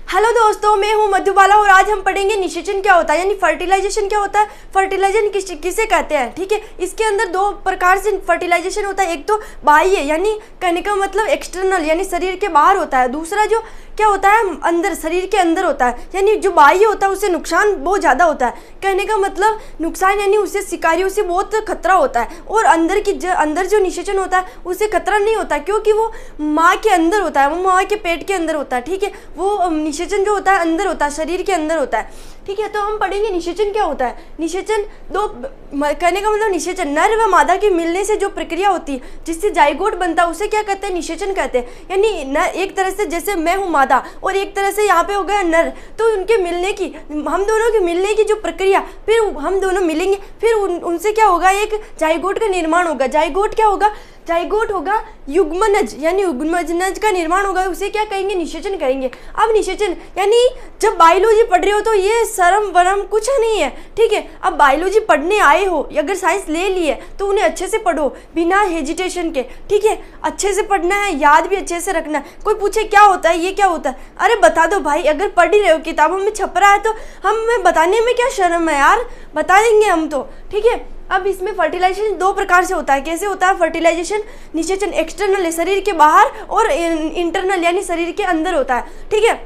Hello दोस्तों, मैं हूं मधुबाला और आज हम पढ़ेंगे निषेचन क्या होता है यानी फर्टिलाइजेशन क्या होता है। फर्टिलाइजेशन किसे कहते हैं, ठीक है। इसके अंदर दो प्रकार से फर्टिलाइजेशन होता है। एक तो बाह्य यानी कहने का मतलब एक्सटर्नल यानी शरीर के बाहर होता है। दूसरा जो क्या होता है अंदर शरीर के अंदर होता है यानी जो बाह्य होता है उससे नुकसान बहुत ज़्यादा होता है। कहने का मतलब नुकसान यानी उससे शिकारियों से बहुत खतरा होता है। और अंदर जो निषेचन होता है उससे खतरा नहीं होता क्योंकि वो माँ के अंदर होता है, वो माँ के पेट के अंदर होता है, ठीक है। वो निषेचन जो होता है अंदर होता है, शरीर के अंदर होता है, ठीक है। तो हम पढ़ेंगे निषेचन क्या होता है। निषेचन दो कहने का मतलब निषेचन नर व मादा के मिलने से जो प्रक्रिया होती है जिससे जाइगोट बनता है उसे क्या कहते हैं, निषेचन कहते हैं। यानी न एक तरह से जैसे मैं हूँ मादा और एक तरह से यहाँ पे हो गया नर, तो उनके मिलने की हम दोनों के मिलने की जो प्रक्रिया फिर हम दोनों मिलेंगे फिर उनसे क्या होगा, एक जाइगोट का निर्माण होगा। जाइगोट क्या होगा, जाइगोट होगा युग्मनज यानी युग्मनज का निर्माण होगा, उसे क्या कहेंगे, निषेचन कहेंगे। अब निषेचन यानी जब बायोलॉजी पढ़ रहे हो तो ये शर्म वरम कुछ नहीं है, ठीक है। अब बायोलॉजी पढ़ने आए हो अगर साइंस ले ली है तो उन्हें अच्छे से पढ़ो बिना हेजिटेशन के, ठीक है। अच्छे से पढ़ना है, याद भी अच्छे से रखना है। कोई पूछे क्या होता है, ये क्या होता है, अरे बता दो भाई, अगर पढ़ ही रहे हो किताबों में छप रहा है तो हमें बताने में क्या शर्म है यार, बता देंगे हम तो, ठीक है। अब इसमें फर्टिलाइजेशन दो प्रकार से होता है। कैसे होता है फर्टिलाइजेशन, निषेचन एक्सटर्नल है शरीर के बाहर और इंटरनल यानी शरीर के अंदर होता है, ठीक है।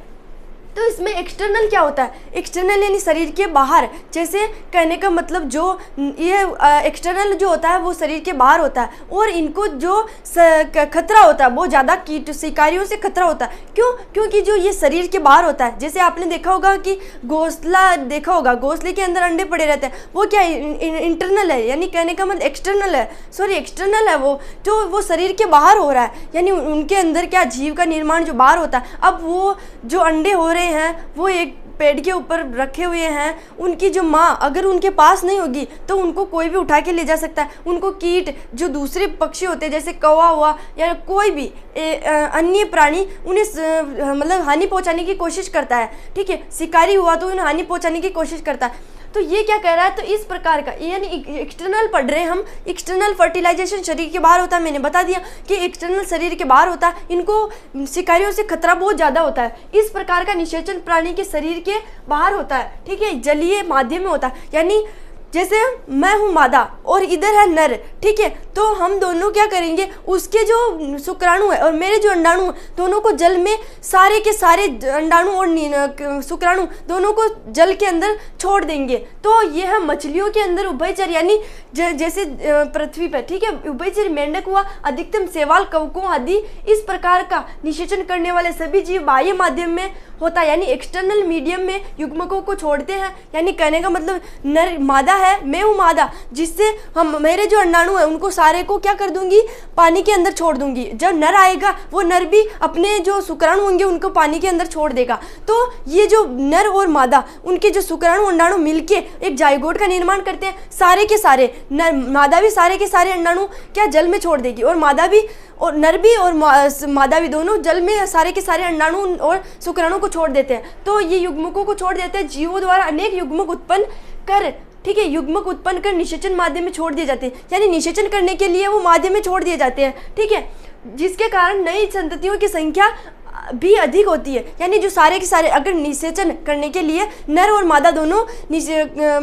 तो इसमें एक्सटर्नल क्या होता है, एक्सटर्नल यानी शरीर के बाहर, जैसे कहने का मतलब जो ये एक्सटर्नल जो होता है वो शरीर के बाहर होता है और इनको जो खतरा होता है बहुत ज़्यादा कीट शिकारियों से खतरा होता है। क्यों, क्योंकि जो ये शरीर के बाहर होता है, जैसे आपने देखा होगा कि घोंसला देखा होगा, घोंसले के अंदर अंडे पड़े रहते हैं, वो क्या इंटरनल है यानी कहने का मतलब एक्सटर्नल है, सॉरी एक्सटर्नल है वो, जो वो शरीर के बाहर हो रहा है यानी उनके अंदर क्या जीव का निर्माण जो बाहर होता है। अब वो जो अंडे हो रहे हैं वो एक पेड़ के ऊपर रखे हुए हैं, उनकी जो माँ अगर उनके पास नहीं होगी तो उनको कोई भी उठा के ले जा सकता है। उनको कीट जो दूसरे पक्षी होते हैं जैसे कौवा हुआ या कोई भी अन्य प्राणी उन्हें मतलब हानि पहुंचाने की कोशिश करता है, ठीक है। शिकारी हुआ तो उन्हें हानि पहुंचाने की कोशिश करता है। तो ये क्या कह रहा है, तो इस प्रकार का यानी एक्सटर्नल पढ़ रहे हैं हम। एक्सटर्नल फर्टिलाइजेशन शरीर के बाहर होता है, मैंने बता दिया कि एक्सटर्नल शरीर के बाहर होता है, इनको शिकारियों से खतरा बहुत ज़्यादा होता है। इस प्रकार का निषेचन प्राणी के शरीर के बाहर होता है, ठीक है, जलीय माध्यम में होता है। यानी जैसे मैं हूँ मादा और इधर है नर, ठीक है, तो हम दोनों क्या करेंगे, उसके जो शुक्राणु है और मेरे जो अंडाणु है दोनों को जल में सारे के सारे अंडाणु और शुक्राणु दोनों को जल के अंदर छोड़ देंगे। तो यह है मछलियों के अंदर उभयचर यानी जैसे पृथ्वी पर, ठीक है, उभयचर मेंढक हुआ, अधिकतम शैवाल, कवकों आदि इस प्रकार का निषेचन करने वाले सभी जीव बाह्य माध्यम में होता है यानी एक्सटर्नल मीडियम में युग्मकों को छोड़ते हैं। यानी कहने का मतलब नर मादा है, मैं हूँ मादा, जिससे हम मेरे जो अंडाणु है उनको सारे को क्या कर दूंगी, पानी के अंदर छोड़ दूंगी। जब नर आएगा वो नर भी अपने जो शुक्राणु होंगे उनको पानी के अंदर छोड़ देगा। तो ये जो नर और मादा उनके जो शुक्राणु अंडाणु मिलके एक जाइगोट का निर्माण करते हैं। सारे के सारे मादा भी सारे के सारे अंडाणु क्या जल में छोड़ देगी और मादा भी और नर भी और मादा भी दोनों जल में सारे के सारे अंडाणु और शुक्राणु को छोड़ देते हैं। तो ये युग्मकों को छोड़ देते हैं। जीवों द्वारा अनेक युग्मक उत्पन्न कर, ठीक है, युग्मक उत्पन्न कर निषेचन माध्यम में छोड़ दिए जाते हैं यानी निषेचन करने के लिए वो माध्यम में छोड़ दिए जाते हैं, ठीक है, जिसके कारण नई संततियों की संख्या भी अधिक होती है। यानी जो सारे के सारे अगर निषेचन करने के लिए नर और मादा दोनों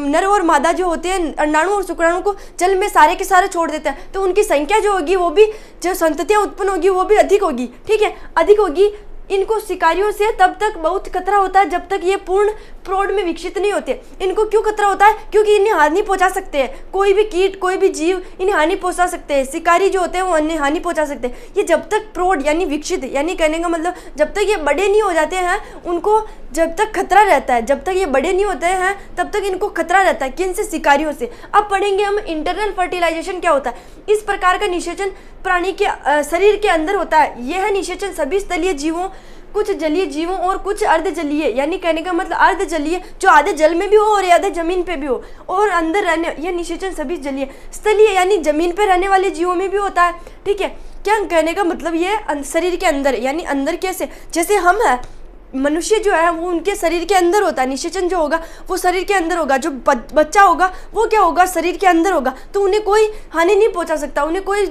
नर और मादा जो होते हैं अंडाणु और शुक्राणु को जल में सारे के सारे छोड़ देते हैं तो उनकी संख्या जो होगी वो भी जो संततियाँ उत्पन्न होगी वो भी अधिक होगी, ठीक है, अधिक होगी। इनको शिकारियों से तब तक बहुत खतरा होता है जब तक ये पूर्ण प्रौढ़ में विकसित नहीं होते। इनको क्यों खतरा होता है, क्योंकि इन्हें हानि पहुंचा सकते हैं, कोई भी कीट कोई भी जीव इन्हें हानि पहुंचा सकते हैं, शिकारी जो होते हैं वो इन्हें हानि पहुंचा सकते हैं। ये जब तक प्रौढ़ यानी विकसित यानी कहने का मतलब जब तक ये बड़े नहीं हो जाते हैं उनको जब तक खतरा रहता है, जब तक ये बड़े नहीं होते हैं तब तक इनको खतरा रहता है, किन से, शिकारियों से। अब पढ़ेंगे हम इंटरनल फर्टिलाइजेशन क्या होता है। इस प्रकार का निषेचन प्राणी के शरीर के अंदर होता है। यह निषेचन सभी स्थलीय जीवों, कुछ जलीय जीवों और कुछ अर्ध जलीय यानी कहने का मतलब अर्ध जलीय जो आधे जल में भी हो और आधे जमीन पे भी हो और अंदर रहने, यह निषेचन सभी जलीय, स्थलीय यानी जमीन पे रहने वाले जीवों में भी होता है, ठीक है। क्या कहने का मतलब ये शरीर के अंदर यानी अंदर कैसे, जैसे हम हैं मनुष्य जो है वो उनके शरीर के अंदर होता है, निषेचन जो होगा वो शरीर के अंदर होगा, जो बच्चा होगा वो क्या होगा, शरीर के अंदर होगा, तो उन्हें कोई हानि नहीं पहुंचा सकता, उन्हें कोई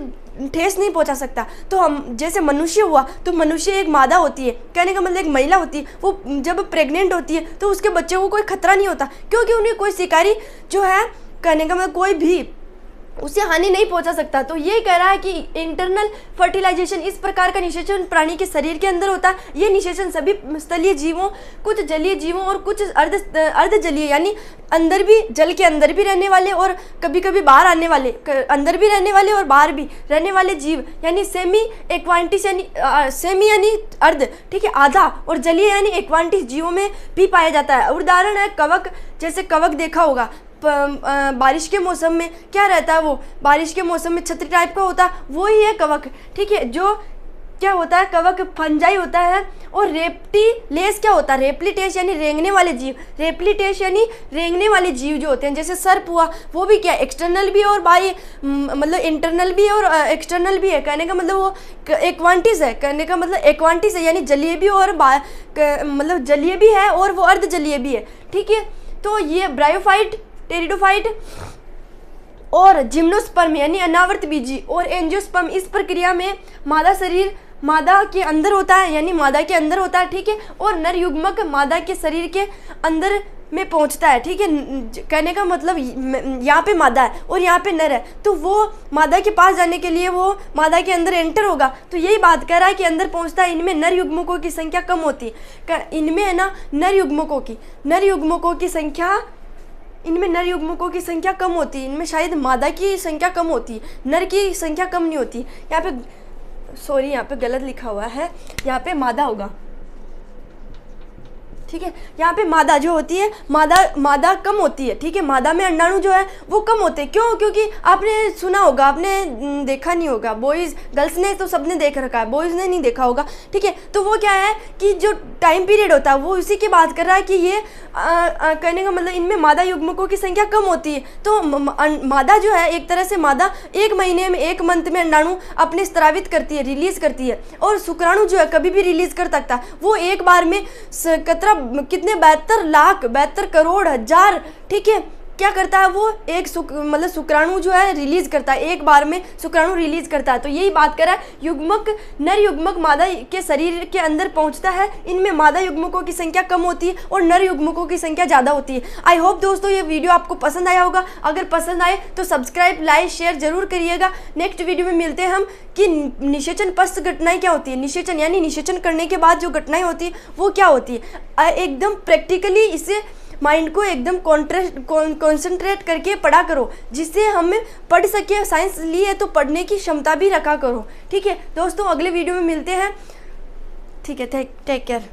ठेस नहीं पहुंचा सकता। तो हम जैसे मनुष्य हुआ, तो मनुष्य एक मादा होती है, कहने का मतलब एक महिला होती है, वो जब प्रेग्नेंट होती है तो उसके बच्चे को कोई खतरा नहीं होता, क्योंकि उन्हें कोई शिकारी जो है, कहने का मतलब कोई भी उसे हानि नहीं पहुंचा सकता। तो ये कह रहा है कि इंटरनल फर्टिलाइजेशन इस प्रकार का निषेचन प्राणी के शरीर के अंदर होता है। ये निषेचन सभी स्थलीय जीवों, कुछ जलीय जीवों और कुछ अर्ध जलीय, यानी अंदर भी, जल के अंदर भी रहने वाले और कभी कभी बाहर आने वाले, अंदर भी रहने वाले और बाहर भी रहने वाले जीव, यानी सेमी एक्वांटिस, यानी सेमी यानी अर्ध, ठीक है, आधा, और जलीय यानी एक्वांटिस जीवों में भी पाया जाता है। उदाहरण है कवक, जैसे कवक देखा होगा बारिश के मौसम में क्या रहता है, वो बारिश के मौसम में छतरी टाइप का होता है, वो ही है कवक, ठीक है। जो क्या होता है, कवक फंजाई होता है। और रेप्टिलेस क्या होता है, रेप्लिटेस यानी रेंगने वाले जीव, रेप्लिटेस यानी रेंगने वाले जीव जो होते हैं, जैसे सर्प हुआ, वो भी क्या एक्सटर्नल भी है और बाई मतलब इंटरनल भी है और एक्सटर्नल भी है, कहने का मतलब वो एक्वांटिस है, कहने का मतलब एक्वांटिस है, यानी जलीय भी और मतलब जलीय भी है और वो अर्ध जलीय भी है, ठीक है। तो ये ब्रायोफाइट, टेरिडोफाइट और जिम्नोस्पर्म यानी अनावर्त बीजी और एंजियोस्पर्म, इस प्रक्रिया में मादा शरीर मादा के अंदर होता है, यानी मादा के अंदर होता है, ठीक है, और नर युग्मक मादा के शरीर के अंदर में पहुंचता है, ठीक है। कहने का मतलब यहाँ पे मादा है और यहाँ पे नर है, तो वो मादा के पास जाने के लिए वो मादा के अंदर एंटर होगा, तो यही बात कर रहा है कि अंदर पहुंचता है। इनमें नर युग्मकों की संख्या कम होती है, इनमें है ना नर युग्मकों की संख्या, इनमें नर युग्मकों की संख्या कम होती है, इनमें शायद मादा की संख्या कम होती है, नर की संख्या कम नहीं होती। यहाँ पे सॉरी, यहाँ पे गलत लिखा हुआ है, यहाँ पे मादा होगा, ठीक है। यहाँ पे मादा जो होती है, मादा कम होती है, ठीक है। मादा में अंडाणु जो है वो कम होते हैं, क्यों? क्योंकि आपने सुना होगा, आपने देखा नहीं होगा, बॉयज़ गर्ल्स ने तो सबने देख रखा है, बॉयज़ ने नहीं देखा होगा, ठीक है। तो वो क्या है कि जो टाइम पीरियड होता है वो इसी की बात कर रहा है कि ये कहने का मतलब इनमें मादा युग्मकों की संख्या कम होती है। तो मादा जो है, एक तरह से मादा एक महीने में, एक मंथ में अंडाणु अपने स्त्रावित करती है, रिलीज करती है, और शुक्राणु जो है कभी भी रिलीज कर सकता है। वो एक बार में कितने 72 लाख 72 करोड़ हजार, ठीक है, क्या करता है वो एक मतलब शुक्राणु जो है रिलीज करता है, एक बार में शुक्राणु रिलीज करता है। तो यही बात कर रहा है, युग्मक नर युग्मक मादा के शरीर के अंदर पहुंचता है, इनमें मादा युग्मकों की संख्या कम होती है और नर युग्मकों की संख्या ज़्यादा होती है। आई होप दोस्तों ये वीडियो आपको पसंद आया होगा, अगर पसंद आए तो सब्सक्राइब, लाइक, शेयर जरूर करिएगा। नेक्स्ट वीडियो में मिलते हैं हम कि निषेचन पश्च घटनाएं क्या होती है, निषेचन यानी निषेचन करने के बाद जो घटनाएं होती है वो क्या होती है। एकदम प्रैक्टिकली इसे माइंड को एकदम कॉन्सेंट्रेट करके पढ़ा करो, जिससे हमें पढ़ सके। साइंस लिए तो पढ़ने की क्षमता भी रखा करो, ठीक है दोस्तों। अगले वीडियो में मिलते हैं, ठीक है, टेक केयर।